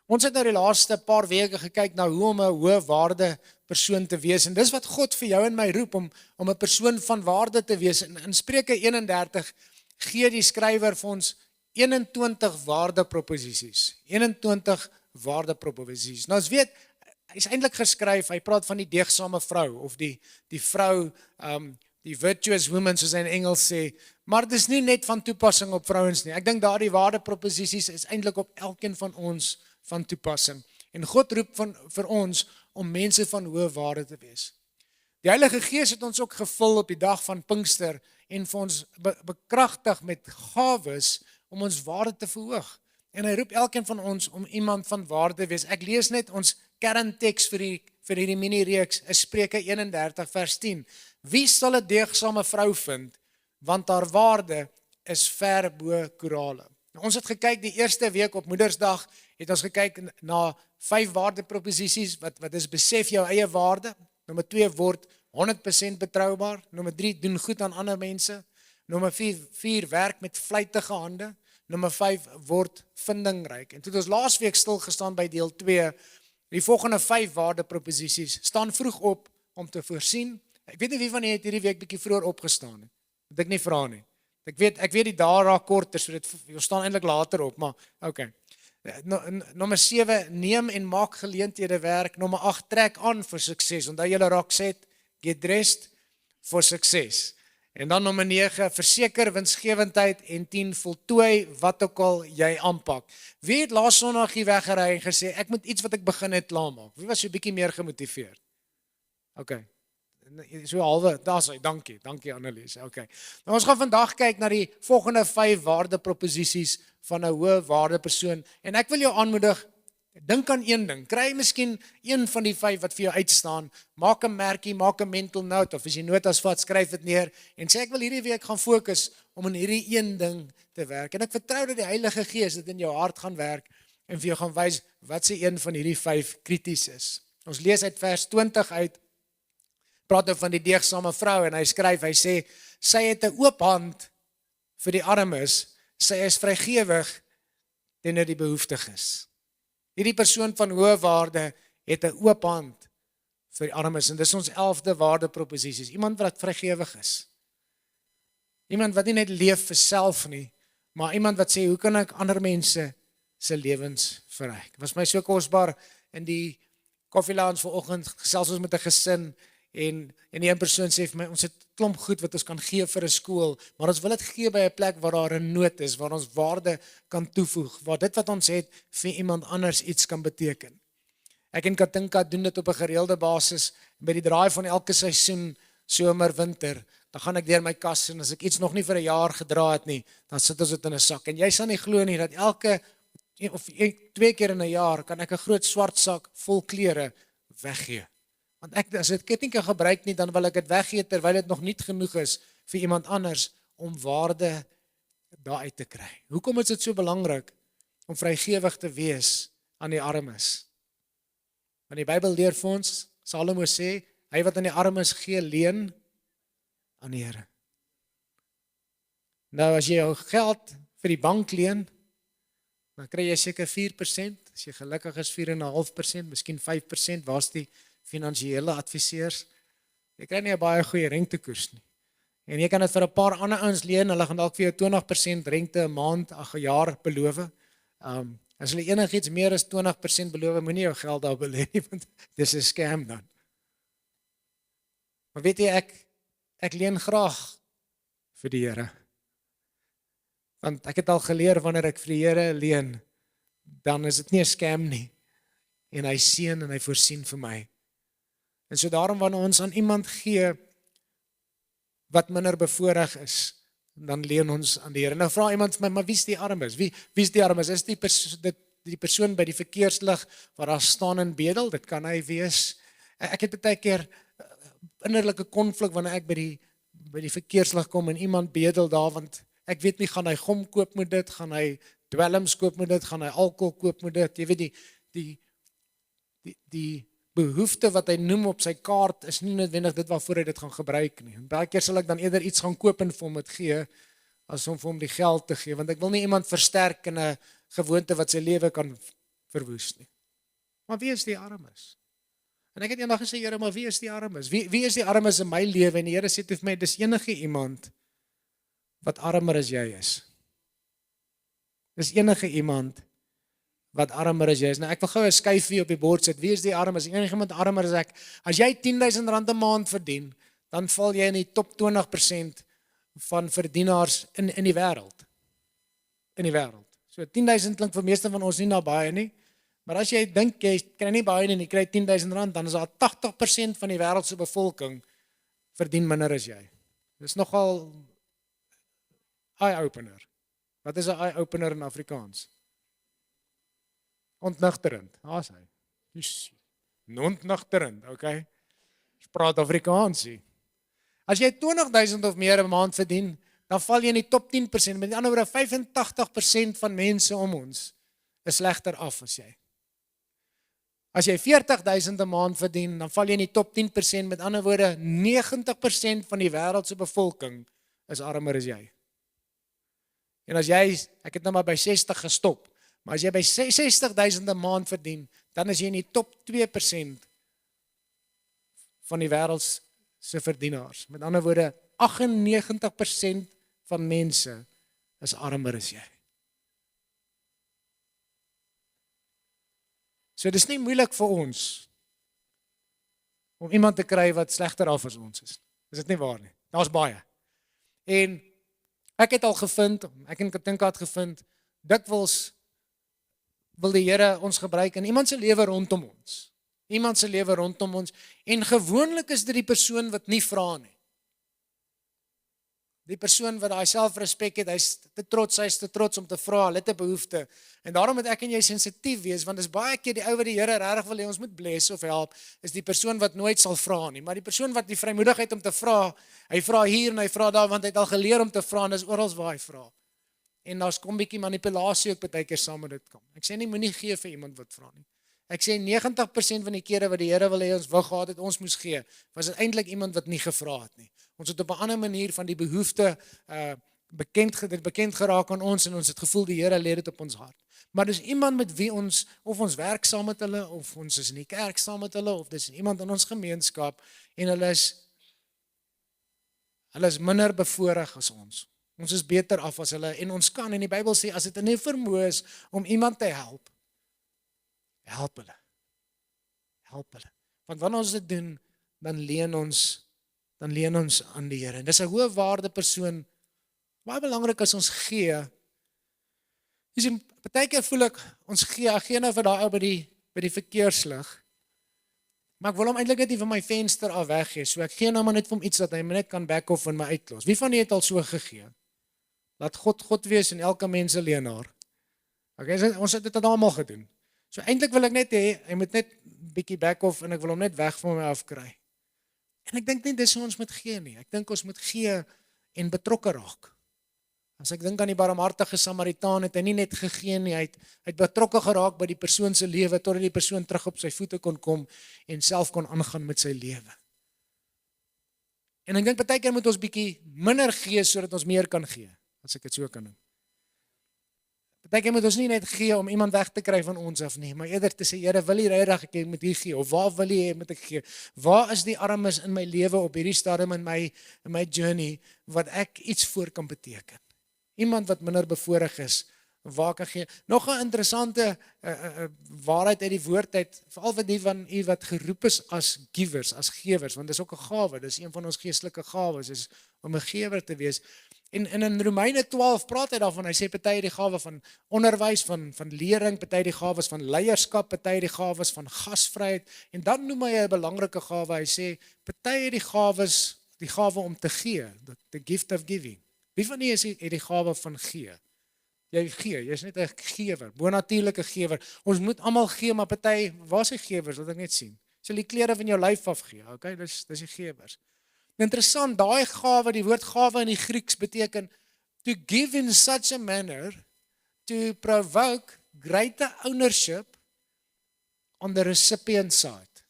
Ons het nou die laaste paar weke gekyk na hoe om 'n hoë waarde persoon te wees, en dis wat God vir jou en my roep, om 'n persoon van waarde te wees. In Spreuke 31 gee die skrywer vir ons 21 waardeproposisies. 21 waardeproposisies. Nou ons weet, hy is eintlik geskryf, hy praat van die deegsame vrou, of die vrou, die virtuous woman, soos hy in Engels sê, maar dis nie net van toepassing op vrouens nie. Ek dink daardie waardeproposisies is eintlik op elkeen van ons van toepassing. En God roep vir ons om mense van hoë waarde te wees. Die Heilige Gees het ons ook gevul op die dag van Pinkster en vir ons bekragtig met gawes om ons waarde te verhoog. En hy roep elkeen van ons om iemand van waarde te wees. Ek lees net ons kernteks vir hierdie mini-reeks, is Spreuke 31 vers 10. Wie sal 'n deegsame vrou vind, want haar waarde is ver bo korale. Nou, ons het gekyk die eerste week op Moedersdag, het ons gekyk na 5 waardeproposisies, wat is besef jou eie waarde. Nommer 2, word 100% betroubaar. Nommer 3, doen goed aan ander mense. Nommer 4, werk met vlytige hande. Nommer 5, word vindingryk. En toe het ons laasweek stilgestaan by deel 2, die volgende 5 waardeproposisies, staan vroeg op om te voorsien. Ek weet nie wie van julle het hierdie week bietjie vroeër opgestaan het. Moet ek nie vra nie. Ek weet die dae raak korter, so dit staan eintlik later op, maar okay. Nommer 7, neem en maak geleenthede werk. Nommer 8, trek aan vir sukses. Onthou julle Roxette, get dressed for success. En dan nommer 9, verseker winsgewendheid, en 10, voltooi wat ook al jy aanpak. Wie het laas Sondag hier weggery en gesê, ek moet iets wat ek begin het klaarmaak? Wie was so 'n bietjie meer gemotiveerd? Okay. So halwe, daar's hy, dankie Annelies, okay. Nou ons gaan vandag kyk na die volgende 5 waardeproposisies van 'n hoë waardepersoon, en ek wil jou aanmoedig, dink aan een ding, kry miskien een van die 5 wat vir jou uitstaan, maak 'n merkie, maak 'n mental note, of as jy notas vat, skryf dit neer, en sê ek wil hierdie week gaan fokus om in hierdie een ding te werk, en ek vertrou dat die Heilige Gees dit in jou hart gaan werk, en vir jou gaan wys, wat se een van hierdie 5 krities is. Ons lees uit vers 20 uit, praat nou van die deegsame vrou, en hy skryf, hy sê, sy het 'n oop hand vir die armes, sy is vrygewig teenoor die behoeftiges. Hierdie persoon van hoë waarde het 'n oop hand vir die armes, en dis ons 11de waardeproposisies. Iemand wat vrygewig is. Iemand wat nie net leef vir self nie, maar iemand wat sê, hoe kan ek ander mense se lewens verryk? Het was my so kosbaar in die coffee lounge vanoggend, gesels ons met 'n gesin, en die een persoon sê vir my, ons het klomp goed wat ons kan gee vir 'n skool, maar ons wil dit gee by 'n plek waar daar 'n nood is, waar ons waarde kan toevoeg, waar dit wat ons het vir iemand anders iets kan beteken. Ek en Katinka doen dit op 'n gereelde basis, by die draai van elke seisoen, somer, winter, dan gaan ek deur my kas, en as ek iets nog nie vir 'n jaar gedra het nie, dan sit ons dit in 'n sak, en jy sal nie glo nie, dat elke, of 2 keer in 'n jaar, kan ek 'n groot swart sak vol klere weggee. Want as ek dit nie kan gebruik nie, dan wil ek dit weggee, terwyl dit nog nie genoeg is vir iemand anders, om waarde daaruit te kry. Hoekom is dit so belangrik, om vrygewig te wees aan die armes? Want die Bybel leer vir ons, Salomo sê, hy wat aan die armes gee, leen aan die Here. Nou as jy jou geld vir die bank leen, dan kry jy seker 4%, as jy gelukkig is 4,5%, miskien 5%, waar's die finansiële adviseurs? Jy kry nie 'n baie goeie rentekoers nie. En jy kan dit vir 'n paar ander ouens leen, hulle gaan dalk vir jou 20% rente 'n maand, 'n jaar beloof. As hulle enigiets meer as 20% beloof, moenie jou geld daar belê nie, want dis 'n scam dan. Maar weet jy, ek leen graag vir die Here. Want ek het al geleer, wanneer ek vir die Here leen, dan is dit nie 'n scam nie. En hy seën en hy voorsien vir my. En so daarom, wanneer ons aan iemand gee wat minder bevoorreg is, dan leen ons aan die Here. Nou vra iemand vir my, maar wie is die armes? Wie is die armes? Is die persoon by die verkeerslig waar daar staan en bedel? Dit kan hy wees. Ek het baie keer innerlike konflik wanneer ek by die verkeerslig kom en iemand bedel daar, want ek weet nie, gaan hy gom koop met dit, gaan hy dwelms koop met dit, gaan hy alkohol koop met dit? Jy weet, die behoefte wat hy noem op sy kaart is nie noodwendig dit waarvoor hy dit gaan gebruik nie. En baie keer sal ek dan eerder iets gaan koop en vir hom dit gee, as om vir hom die geld te gee, want ek wil nie iemand versterk in 'n gewoonte wat sy lewe kan verwoes nie. Maar wie is die armes? En ek het eendag gesê, Here, maar wie is die armes? Wie is die armes in my lewe? En die Here sê vir my, dis enige iemand wat armer as jy is. Dis enige iemand wat armer as jy is. Nou ek wil gou 'n skyfie op die bord sit. Wie is die armes? Enige iemand armer as ek. As jy R10,000 'n maand verdien, dan val jy in die top 20% van verdienaars in die wêreld. In die wêreld. So 10,000 klink vir meeste van ons nie na baie nie. Maar as jy dink jy kry nie baie nie, jy kry R10,000, dan is daar 80% van die wêreld se bevolking verdien minder as jy. Dis nogal eye-opener. Wat is 'n eye-opener in Afrikaans? Ontnugterend. Daar's hy. Ontnugterend, okay? Ons praat Afrikaans hier. As jy 20,000 of meer 'n maand verdien, dan val jy in die top 10%. Met ander woorde, 85% van mense om ons is slegter af as jy. As jy 40,000 'n maand verdien, dan val jy in die top 10%. Met ander woorde, 90% van die wêreld se bevolking is armer as jy. En as jy, ek het nou maar by 60 gestop, maar as jy by 60,000 'n maand verdien, dan is jy in die top 2% van die wêreld se verdienaars. Met ander woorde, 98% van mense is armer as jy. So dis nie moeilik vir ons om iemand te kry wat slegter af as ons is. Is dit nie waar nie? Daar's baie. En ek het al gevind, ek en Katinka het gevind, dikwels wil die Here ons gebruik in iemand se lewe rondom ons. Iemand se lewe rondom ons. En gewoonlik is dit die persoon wat nie vra nie. Die persoon wat daai selfrespek het, hy's te trots om te vra, hulle het 'n behoefte. En daarom moet ek en jy sensitief wees, want dis baie keer die ou wat die Here regtig wil hê ons moet bless of help, is die persoon wat nooit sal vra nie. Maar die persoon wat die vrymoedigheid om te vra, hy vra hier en hy vra daar, want hy het al geleer om te vra, en dis oral waar hy vra. En daar's kom bietjie manipulasie ook baie keer saam met dit kom. Ek sê nie moenie gee vir iemand wat vra nie. Ek sê 90% van die kere wat die Here wil hê ons wou gehad het ons moes gee, was dit eintlik iemand wat nie gevra het nie. Ons het op 'n ander manier van die behoefte bekend geraak aan ons en ons het gevoel die Here lê dit op ons hart. Maar dis iemand met wie ons, of ons werk saam met hulle, of ons is in die kerk saam met hulle, of dis iemand in ons gemeenskap en hulle is minder bevoorreg as ons. Ons is beter af as hulle en ons kan, en die Bybel sê as dit in 'n vermoë is om iemand te help, help hulle. Want wanneer ons dit doen, dan leen ons aan die Here. En dis 'n hoë waarde persoon. Baie belangrik as ons gee. Jy sien, partykeer voel ek ons gee nou vir daai ou by die verkeerslig. Maar ek wil hom eintlik net nie van my venster af weggee. So ek gee nou maar net vir hom iets dat hy net kan back off en my uitlos. Wie van julle het al so gegee? Laat God wees en elke mens se leenaar. Okay, ons het dit almal gedoen. So eintlik wil ek net hê hy moet net bietjie back off en ek wil hom net weg van my af kry. En ek dink nie dis hoe ons moet gee nie. Ek dink ons moet gee en betrokke raak. As ek dink aan die barmhartige Samaritaan, het hy nie net gegee nie, hy het betrokke geraak by die persoon se lewe totdat die persoon terug op sy voete kon kom en self kon aangaan met sy lewe. En ek dink baie keer moet ons bietjie minder gee sodat ons meer kan gee, as ek dit so kan noem. Baie keer moet ons nie net gee om iemand weg te kry van ons af nie, maar eerder te sê, Here, wil U regtig ek moet hier gee, of waar wil U hê moet ek gee? Waar is die armes in my lewe op hierdie stadium in my journey wat ek iets voor kan beteken? Iemand wat minder bevoorreg is, waar kan gee? Nog 'n interessante waarheid uit die woord uit, veral vir die van u wat geroep is as givers, as gewers, want dis ook 'n gawe, dis een van ons geestelike gawes, is om 'n gewer te wees. En in Romeine 12 praat hy daarvan, hy sê party die gawe van onderwys, van lering, party die gawes van leierskap, party die gawes van gasvryheid, en dan noem hy 'n belangrike gawe, hy sê party die gawe om te gee, the gift of giving. Wie van julle het die gawe van gee? Jy gee, jy's net 'n gewer, bonatuurlike gewer. Ons moet almal gee, maar party, waar is die gewers? Laat ek net sien. Sal die klere van jou lyf afgee. Okay, dis die gewers. Interessant, daai gawe, die woord gawe in die Grieks beteken to give in such a manner to provoke greater ownership on the recipient side.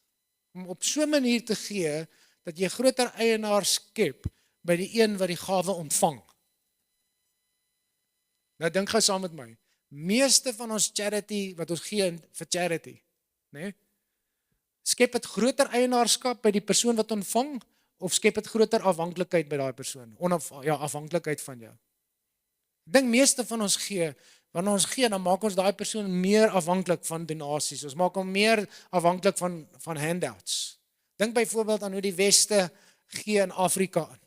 Om op so 'n manier te gee dat jy groter eienaarskap by die een wat die gawe ontvang. Nou dink gou saam met my. meeste van ons charity wat ons gee vir charity, né? Skep dit groter eienaarskap by die persoon wat ontvang of skep dit groter afhanklikheid by daai persoon? Afhanklikheid van jou. Ek dink meeste van ons gee, wanneer ons gee, dan maak ons daai persoon meer afhanklik van donasies. Ons maak hom meer afhanklik van handouts. Dink byvoorbeeld aan hoe die Weste gee in Afrika.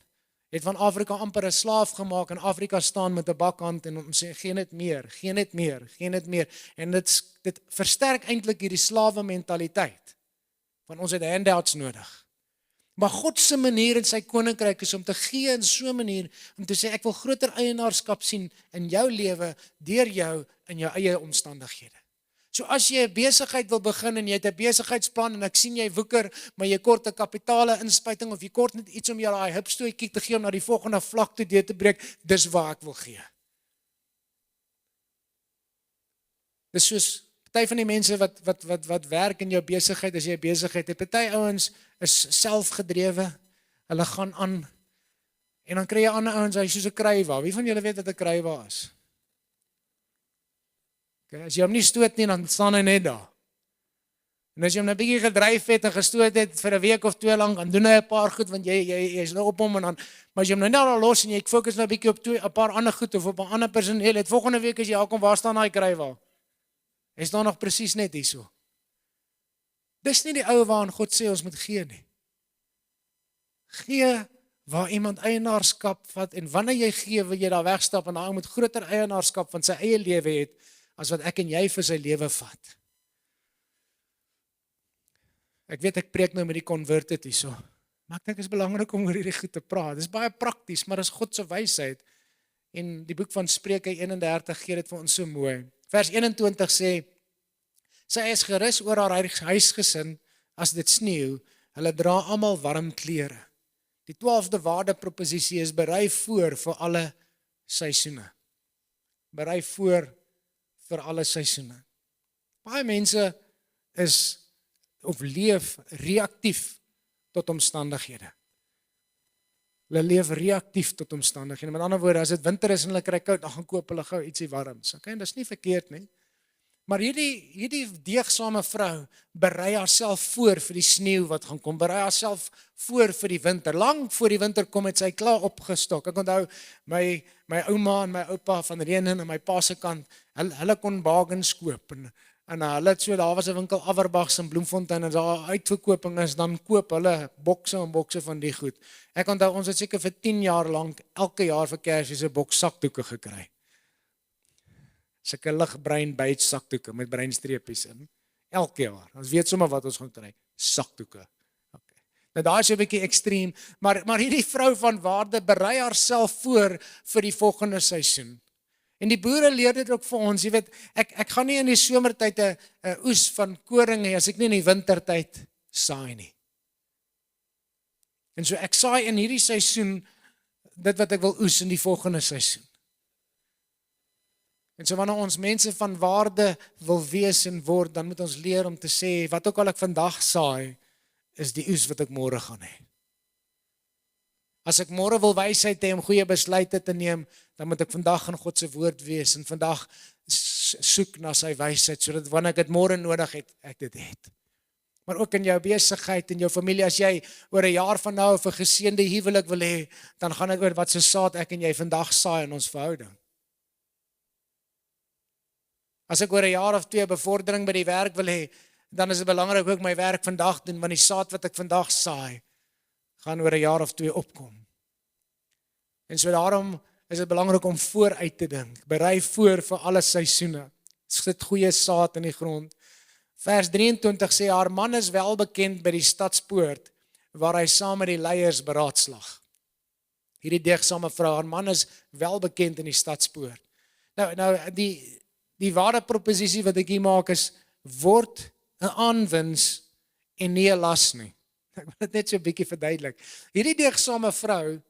Het van Afrika amper 'n slaaf gemaak en Afrika staan met 'n bakhand en hom sê gee net meer, gee net meer, gee net meer. En dit versterk eintlik hierdie slawe mentaliteit van ons het handouts nodig. Maar God se manier in sy koninkryk is om te gee in so 'n manier om te sê ek wil groter eienaarskap sien in jou lewe deur jou in jou eie omstandighede. So as jy 'n besigheid wil begin en jy het 'n besigheidsplan en ek sien jy woeker, maar jy kort 'n kapitale inspuiting of jy kort net iets om jou daai hupstootjie te gee om na die volgende vlak toe deur te breek, dis waar ek wil gee. Dis soos party van die mense wat werk in jou besigheid, as jy 'n besigheid het, party ouens is selfgedrewe, hulle gaan aan, en dan kry jy ander ouens, hy soos 'n krywa. Wie van julle weet wat 'n krywa is? Okay, as jy hom nie stoot nie, dan staan hy net daar. En as jy hom 'n bietjie gedryf het en gestoot het vir 'n week of 2 lank, dan doen hy 'n paar goed, want jy is nou op hom, en dan, maar as jy hom nou net al los en jy fokus nou 'n bietjie op 'n paar ander goed, of op 'n ander personeel, het volgende week as jy kom, waar staan daai krywa? Hy staan nog presies net hierso. Dis nie die ou waaraan God sê ons moet gee nie. Gee waar iemand eienaarskap vat, en wanneer jy gee, wil jy daar wegstap, en hy moet groter eienaarskap van sy eie lewe het, as wat ek en jy vir sy lewe vat. Ek weet ek preek nou met die converted hierso, maar ek dink dit is belangrik om oor hierdie goed te praat. Dit is baie prakties, maar dit is God se wysheid. En die boek van Spreuke 31 gee dit vir ons so mooi. Vers 21 sê, sy is gerus oor haar huisgesin as dit sneeu, hulle dra almal warm klere. Die 12de waardeproposisie is berei voor vir alle seisoene. Berei voor vir alle seisoene. Baie mense is of leef reaktief tot omstandighede. Hulle leef reaktief tot omstandighede. Met ander woorde, as dit winter is en hulle kry koud, dan gaan koop hulle gou ietsie warms. Okay, en dis nie verkeerd nie. Maar hierdie deegsame vrou berei haarself voor vir die sneeu wat gaan kom, berei haarself voor vir die winter. Lang voor die winter kom het sy klaar opgestok. Ek onthou my ouma en my oupa van Renen en my pa se kant, hulle kon bargains koop en hulle het so, daar was 'n winkel Averbachs in Bloemfontein, en as daar uitverkoping is, dan koop hulle bokse en bokse van die goed. Ek onthou ons het seker vir 10 jaar lank elke jaar vir Kersfees 'n boks sakdoeke gekry. Sulke ligbruin beige sakdoeke met bruin streepies in. Elke jaar. Ons weet sommer wat ons gaan kry. Sakdoeke. Okay. Nou daar is 'n bietjie ekstreem, maar hierdie vrou van waarde berei haarself voor vir die volgende seisoen. En die boere leer dit ook vir ons. Jy weet, ek gaan nie in die somertyd 'n oes van koring hê as ek nie in die wintertyd saai nie. En so ek saai in hierdie seisoen dit wat ek wil oes in die volgende seisoen. En so wanneer ons mense van waarde wil wees en word, dan moet ons leer om te sê, wat ook al ek vandag saai, is die oes wat ek môre gaan hê. As ek môre wil wysheid hê om goeie besluite te neem, dan moet ek vandag in God se woord wees en vandag soek na sy wysheid, sodat wanneer ek dit môre nodig het, ek dit het. Maar ook in jou besigheid en jou familie, as jy oor 'n jaar van nou 'n geseënde huwelik wil hê, dan gaan dit oor wat se saad ek en jy vandag saai in ons verhouding. As ek oor 'n jaar of 2 bevordering by die werk wil hê, dan is dit belangrik ook my werk vandag doen, want die saad wat ek vandag saai, gaan oor 'n jaar of 2 opkom. En so daarom is dit belangrik om vooruit te dink, berei voor vir alle seisoene. Sit goeie saad in die grond. Vers 23 sê, haar man is wel bekend by die stadspoort, waar hy saam met die leiers beraadslag. Hierdie deegsame vrou, haar man is wel bekend in die stadspoort. Nou die ware proposisie wat ek hier maak is, word 'n aanwins en nie 'n las nie. Ek wil dit net so 'n bietjie verduidelik. Hierdie deegsame vrou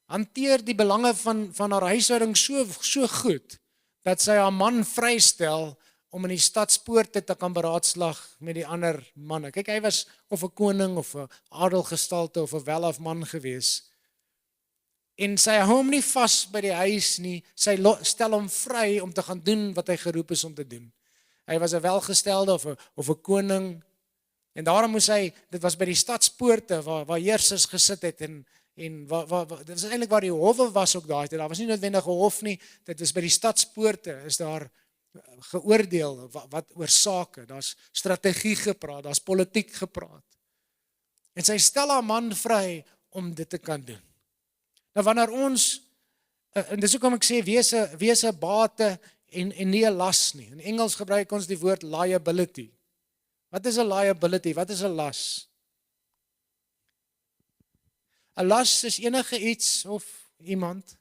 hanteer die belange van haar huishouding so goed, dat sy haar man vrystel om in die stadspoorte te kan beraadslag met die ander manne. Kyk, hy was of 'n koning of 'n adelgestalte of 'n welaf man gewees. En sy hou hom nie vas by die huis nie, sy stel hom vry om te gaan doen wat hy geroep is om te doen. Hy was 'n welgestelde of 'n koning, en daarom moes hy, dit was by die stadspoorte waar heersers gesit het, en dit was eintlik waar die howe was ook daai tyd. Daar was nie noodwendig 'n hof nie, dit was by die stadspoorte, is daar geoordeel wat oor sake, daar's strategie gepraat, daar's politiek gepraat. En sy stel haar man vry om dit te kan doen. Nou wanneer ons, en dis hoekom ek sê, wees 'n bate en nie 'n las nie. In Engels gebruik ons die woord liability. Wat is 'n liability? Wat is 'n las? 'n las is enige iets of iemand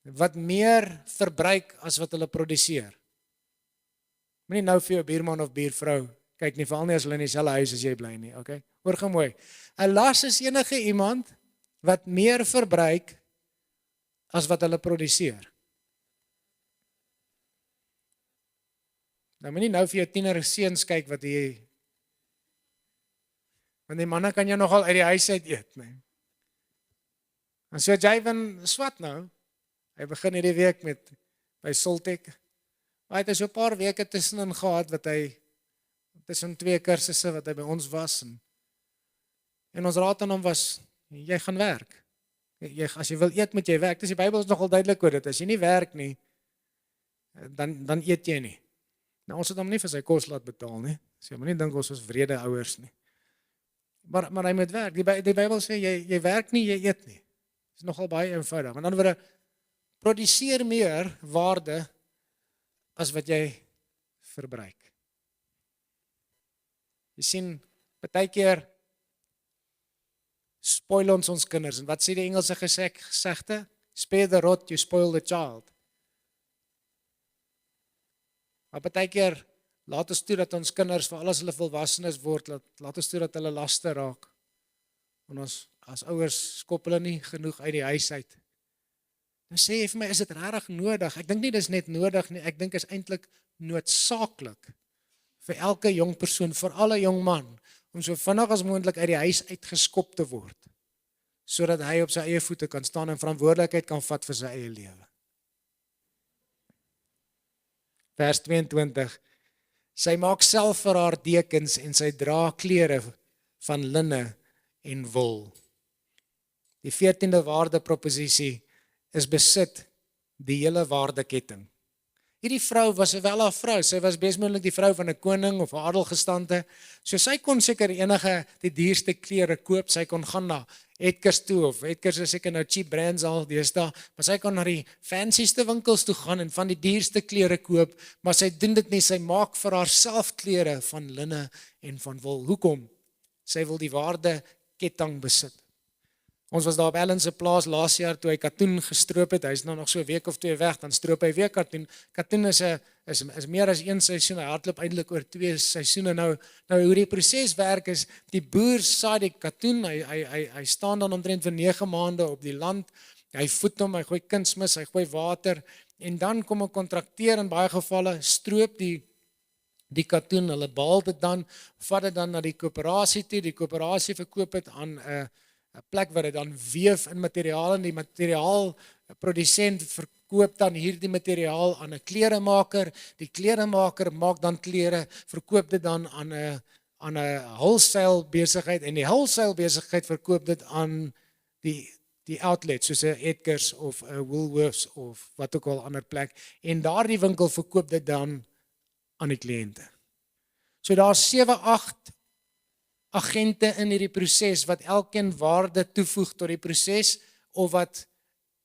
wat meer verbruik as wat hulle produseer. Moenie nou vir jou buurman of buurvrou kyk nie, veral nie as hulle in dieselfde huis as jy bly nie, okay? Hoor gou mooi. 'n las is enige iemand wat meer verbruik as wat hulle produseer. Nou moenie nou vir jou tienerseuns kyk wat jy, want die manne kan jou nogal uit die huis uit eet, nee. En so Javen swat nou, hy begin hierdie week by Soltech. Hy het so 'n paar weke tussenin gehad wat hy tussen 2 kursusse wat hy by ons was, en ons raad aan hom was, jy gaan werk. As jy wil eet, moet jy werk. Dis die Bybel is nogal duidelik oor dit. As jy nie werk nie, dan eet jy nie. Nou ons het hom nie vir sy kos laat betaal nie. So jy moenie dink ons is wrede ouers nie. Maar hy moet werk. Die Bybel sê jy werk nie, jy eet nie. Dit is nogal baie eenvoudig. Met ander woorde, produseer meer waarde as wat jy verbruik. Jy sien, partykeer spoil ons kinders. En wat sê die Engelse gesegde? Spare the rod, you spoil the child. Maar partykeer laat ons toe dat ons kinders, veral as hulle volwassenes word, laat ons toe dat hulle laste raak. En ons as ouers skop hulle nie genoeg uit die huis uit. Nou sê jy vir my, is dit regtig nodig? Ek dink nie dis net nodig nie, ek dink is eintlik noodsaaklik vir elke jong persoon, vir alle jong man, om so vinnig as moontlik uit die huis uitgeskop te word, sodat hy op sy eie voete kan staan en verantwoordelikheid kan vat vir sy eie lewe. Vers 22, sy maak self vir haar dekens en sy dra klere van linne en wol. Die 14de waardeproposisie is besit die hele waardeketting. Hierdie vrou was wel 'n vrou, sy was besmoontlik die vrou van 'n koning of 'n adelgestande, so sy kon seker enige die duurste klere koop, sy kon gaan na Edgars toe, of Edgars is seker nou cheap brands al deesdae, maar sy kon na die fancyste winkels toe gaan en van die duurste klere koop, maar sy doen dit nie, sy maak vir haarself klere van linne en van wol. Hoekom? Sy wil die waardeketting besit. Ons was daar op Ellen se plaas laas jaar toe hy katoen gestroop het. Hy is nou nog so 'n week of 2 weg, dan stroop hy weer katoen. Katoen is meer as 1 seisoen. Hy hardloop eintlik oor 2 seisoene. Nou hoe die proses werk is, die boer saai die katoen. Hy staan dan omtrent vir 9 maande op die land. Hy voed hom, hy gooi kunsmis, hy gooi water en dan kom 'n kontrakteur in baie gevalle stroop die katoen. Hulle baal dit dan, vat dit dan na die koöperasie toe. Die koöperasie verkoop dit aan 'n plek waar dit dan weef in materiaal, en die materiaalprodusent verkoop dan hierdie materiaal aan 'n kleremaker. Die kleremaker maak dan klere, verkoop dit dan aan 'n wholesale besigheid, en die wholesale besigheid verkoop dit aan die outlet, soos 'n Edgars of 'n Woolworths of wat ook al ander plek, en daardie winkel verkoop dit dan aan die kliënte. So daar's 7-8 agente in hierdie proses wat elkeen waarde toevoeg tot die proses, of wat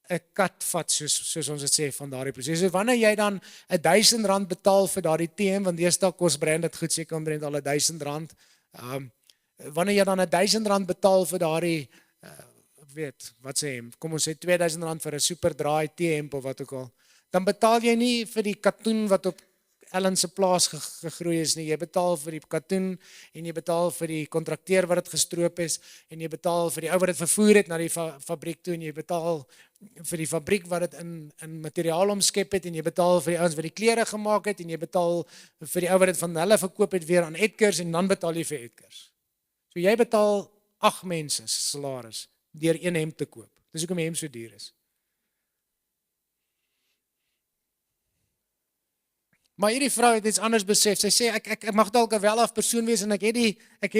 'n kat vat, soos ons dit sê, van daardie proses. So wanneer jy dan R1000 betaal vir daardie TM, want deesdae kos branded goed seker omtrent al R1000, wanneer jy dan R1000 betaal vir daardie, kom ons sê R2000 vir 'n super dry TM of wat ook al, dan betaal jy nie vir die katoen wat op Ellen se plaas gegroei is nie. Jy betaal vir die katoen, en jy betaal vir die kontrakteur wat dit gestroop is, en jy betaal vir die ou wat dit vervoer het na die fabriek toe, en jy betaal vir die fabriek wat dit in materiaal omskep het, en jy betaal vir die ouens wat die klere gemaak het, en jy betaal vir die ou wat dit van hulle verkoop het weer aan Edgars, en dan betaal jy vir Edgars. So jy betaal 8 mense se salaris deur een hemp te koop. Dis hoekom die hemp so duur is. Maar hierdie vrou het iets anders besef. Sy sê ek mag dalk 'n welaf persoon wees en ek het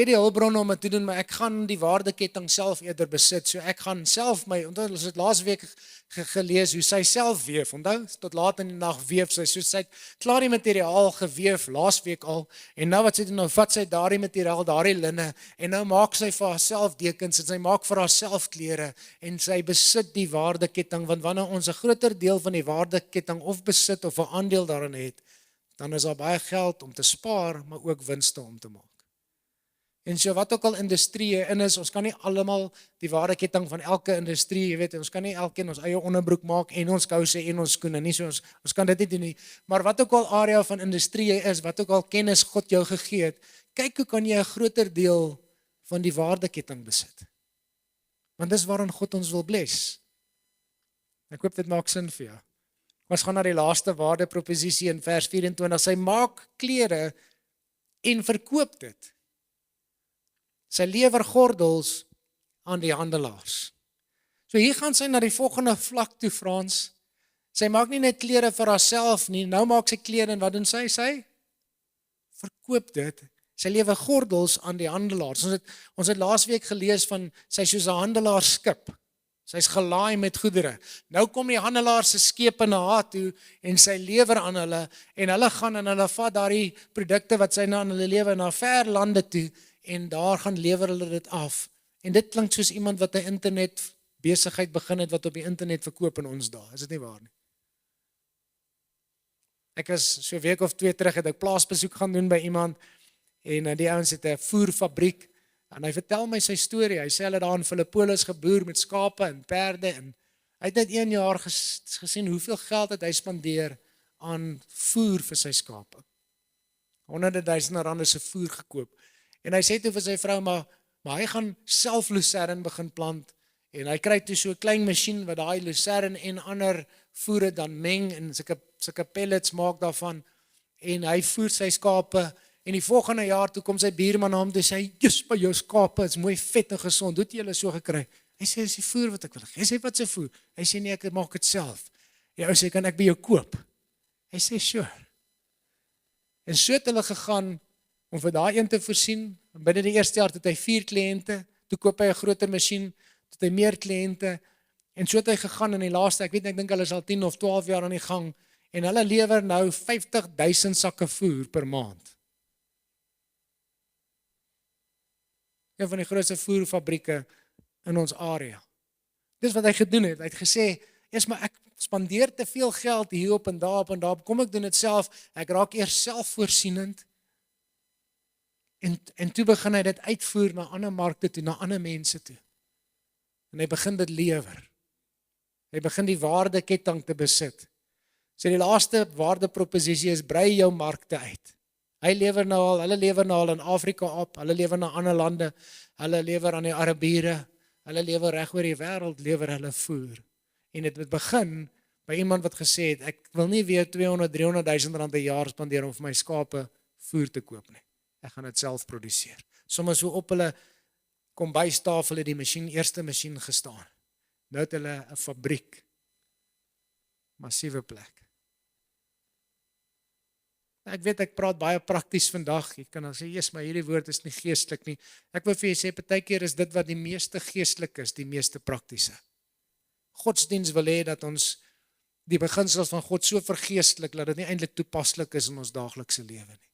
die hulpbronne om dit te doen, maar ek gaan die waardeketting self eerder besit. So ek gaan self onthou ons het laasweek gelees hoe sy self weef. Onthou, tot laat in die nag weef sy. So sy het klaar die materiaal geweef laasweek al en nou wat sy doen, nou vat sy daardie materiaal, daardie linne en nou maak sy vir haarself dekens en sy maak vir haarself klere en sy besit die waardeketting, want wanneer ons 'n groter deel van die waardeketting of besit of 'n aandeel daarin het, dan is daar baie geld om te spaar, maar ook winste om te maak. En so wat ook al industrie in is, ons kan nie almal die waardeketting van elke industrie, jy weet, ons kan nie elkeen ons eie onderbroek maak en ons kouse en ons skoene nie, so ons kan dit nie doen nie. Maar wat ook al area van industrie is, wat ook al kennis God jou gegee het, kyk hoe kan jy 'n groter deel van die waardeketting besit. Want dis waarin God ons wil bless. Ek hoop dit maak sin vir jou. Ons gaan na die laaste waardeproposisie in vers 24. Sy maak klere en verkoop dit. Sy lewer gordels aan die handelaars. So hier gaan sy na die volgende vlak toe, Frans. Sy maak nie net klere vir haarself nie, nou maak sy klere en wat doen sy? Sy verkoop dit. Sy lewer gordels aan die handelaars. Ons het laasweek gelees van sy soos 'n handelaarskip. Sy's gelaai met goedere. Nou kom die handelaar se skepe na haar toe en sy lewer aan hulle en hulle gaan en hulle vat daardie produkte wat sy nou aan hulle lewer na ver lande toe en daar gaan lewer hulle dit af. En dit klink soos iemand wat 'n internet besigheid begin het wat op die internet verkoop in ons dae. Is dit nie waar nie? Ek was so 'n week of 2 terug het ek plaasbesoek gaan doen by iemand en die ouens het 'n voerfabriek. En hy vertel my sy storie. Hy sê hulle daar in Filippolis geboer met skape en perde en hy het net 1 jaar gesien hoeveel geld het hy spandeer aan voer vir sy skape. Honderde duisende rande se voer gekoop. En hy sê toe vir sy vrou maar hy gaan self lucerne begin plant en hy kry toe so 'n klein masjien wat daai lucerne en ander voere dan meng en sulke pellets maak daarvan en hy voer sy skape. En die volgende jaar toe kom sy buurman na hom toe sê, "Jy's by jou skape, is mooi vet en gesond. Hoe het jy hulle so gekry?" Hy sê, "Dis die voer wat ek wil hê." Hy sê, "Wat se voer?" Hy sê, "Nee, ek maak dit self." Die ou sê, "Kan ek by jou koop?" Hy sê, "Sure." En so het hulle gegaan om vir daai een te voorsien. Binne die eerste jaar het hy 4 kliënte, toe koop hy 'n groter masjien, het hy meer kliënte en so het hy gegaan in die laaste, ek dink hulle is al 10 of 12 jaar aan die gang en hulle lewer nou 50,000 sakke voer per maand. Een van die grootste voerfabrieke in ons area. Dis wat hy gedoen het. Hy het gesê, "Eers maar ek spandeer te veel geld hierop en daar, kom ek doen dit self. Ek raak eers selfvoorsienend." En toe begin hy dit uitvoer na ander markte toe, na ander mense toe. En hy begin dit lewer. Hy begin die waardeketting te besit. So die laaste waardeproposisie is brei jou markte uit. Hulle lewer nou al in Afrika op, hulle lewer na ander lande, hulle lewer aan die Arabiere, hulle lewer reg oor die wêreld, lewer hulle voer. En dit het begin by iemand wat gesê het, ek wil nie weer 200-300 000 rand 'n jaar spandeer om vir my skape voer te koop nie. Ek gaan dit self produseer. Sommige so op hulle kombuistafel het die eerste masjien gestaan. Nou het hulle 'n fabriek. Massiewe plek. Ek weet ek praat baie prakties vandag. Jy kan dan sê, "Jesus, maar hierdie woord is nie geestelik nie." Ek wil vir julle sê, partykeer is dit wat die meeste geestelik is, die meeste praktiese. Godsdiens wil hê dat ons die beginsels van God so vergeestelik dat dit nie eintlik toepaslik is in ons daaglikse lewe nie.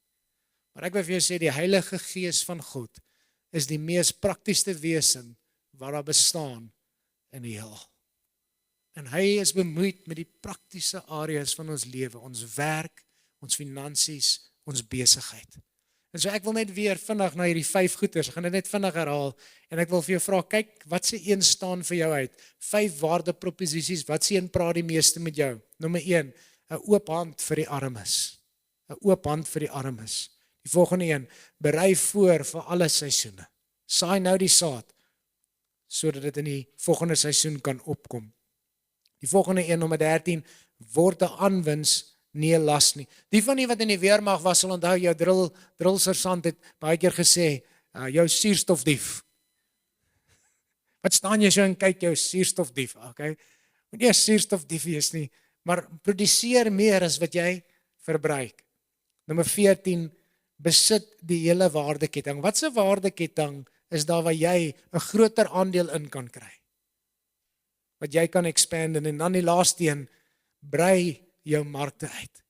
Maar ek wil vir julle sê, die Heilige Gees van God is die mees praktiese wesen wat daar bestaan in die heelal. En hy is bemoeid met die praktiese areas van ons lewe, ons werk, ons finansies, ons besigheid. En so ek wil net weer vinnig na hierdie 5 goeders, ek gaan dit net vinnig herhaal, en ek wil vir jou vra, kyk, wat se een staan vir jou uit? 5 waardeproposisies, wat se een praat die meeste met jou? Nommer 1, 'n oop hand vir die armes. 'n Oop hand vir die armes. Die volgende een, berei voor vir alle seisoene. Saai nou die saad, sodat dit in die volgende seisoen kan opkom. Die volgende een, nommer 13, word 'n aanwins, nie 'n las nie. Die van die wat in die weermag was, sal onthou, jou drillsersant het baie keer gesê, jou suurstofdief. Wat staan jy so en kyk jou suurstofdief, okay? Moet nie 'n suurstofdief wees nie, maar produseer meer as wat jy verbruik. Nommer 14, besit die hele waardeketting. Wat 'n waardeketting is daar waar jy 'n groter aandeel in kan kry? Wat jy kan expand en dan die laaste een, brei jou markte uit.